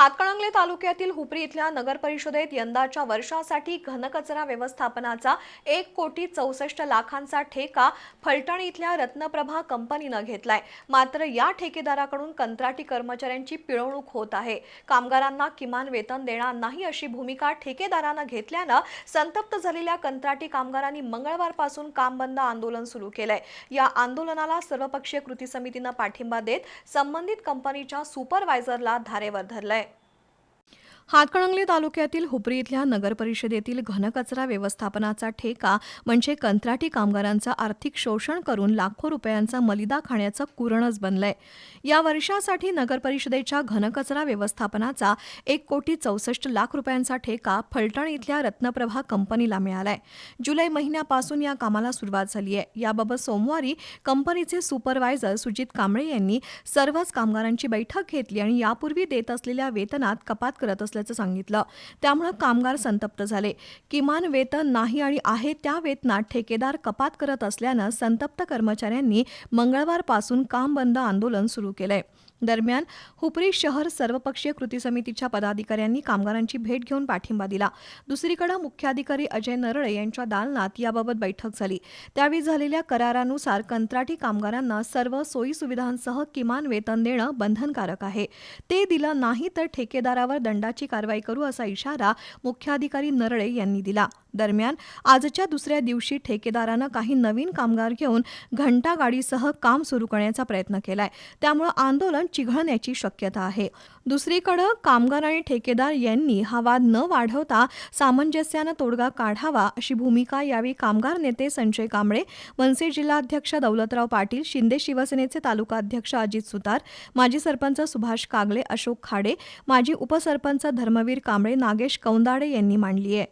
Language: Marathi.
हातकणंगले तालुक्यातील हुपरी इथल्या नगर परिषदेत यंदाच्या वर्षासाठी घनकचरा व्यवस्थापनाचा 1,64,00,000चा ठेका फलटण इथल्या रत्नप्रभा कंपनीनं घेतलाय। मात्र या ठेकेदाराकडून कंत्राटी कर्मचाऱ्यांची पिळवणूक होत आहे। कामगारांना किमान वेतन देणार नाही अशी भूमिका ठेकेदारानं घेतल्यानं संतप्त झालेल्या कंत्राटी कामगारांनी मंगळवारपासून काम बंद आंदोलन सुरू केलंय। या आंदोलनाला सर्वपक्षीय कृती समितीनं पाठिंबा देत संबंधित कंपनीच्या सुपरवायझरला धारेवर धरलंय। हातकणंगले तालुक्यातील हुपरी इथल्या नगर परिषदेतील घनकचरा व्यवस्थापनाचा ठेका म्हणजे कंत्राटी कामगारांचं आर्थिक शोषण करून लाखो रुपयांचा मलिदा खाण्याचं कुरणच बनलंय। या वर्षासाठी नगर परिषदेच्या घनकचरा व्यवस्थापनाचा 1,64,00,000 रुपयांचा ठेका फलटण इथल्या रत्नप्रभा कंपनीला मिळालाय। जुलै महिन्यापासून या कामाला सुरुवात झाली आहे। याबाबत सोमवारी कंपनीचे सुपरवायझर सुजित कांबळे यांनी सर्वच कामगारांची बैठक घेतली आणि यापूर्वी देत असलेल्या वेतनात कपात करत असल्याचं सांगितलं। त्यामुळे कामगार संतप्त झाले। किमान वेतन नाही आणि आहे त्या वेतनात ठेकेदार कपात करत असल्यानं संतप्त कर्मचाऱ्यांनी मंगळवारपासून काम बंद आंदोलन सुरू केलंय। दरम्यान हुपरी शहर सर्वपक्षीय कृती समितीच्या पदाधिकाऱ्यांनी कामगारांची भेट घेऊन पाठिंबा दिला। दुसरीकडे मुख्याधिकारी अजय नरळे यांच्या दालनात याबाबत बैठक झाली। त्यावेळी झालेल्या करारानुसार कंत्राटी कामगारांना सर्व सोयी सुविधांसह किमान वेतन देणं बंधनकारक आहे। ते दिलं नाही तर ठेकेदारावर दंडाची कारवाई करू असा इशारा मुख्याधिकारी नरळे यांनी दिला। दरम्यान आजच्या दुसऱ्या दिवशी ठेकेदारानं काही नवीन कामगार घेऊन घंटा गाडीसह काम सुरू करण्याचा प्रयत्न केलाय। त्यामुळे आंदोलन चिघळण्याची शक्यता आहे। दुसरीकडे कामगार आणि ठेकेदार यांनी हा वाद न वाढवता सामंजस्यानं तोडगा काढावा अशी भूमिका यावेळी कामगार नेते संजय कांबळे, मनसे जिल्हाध्यक्ष दौलतराव पाटील, शिंदे शिवसेनेचे तालुकाध्यक्ष अजित सुतार, माजी सरपंच सुभाष कागले, अशोक खाडे, माजी उपसरपंच धर्मवीर कांबळे, नागेश कौंदाडे यांनी मांडली आहे।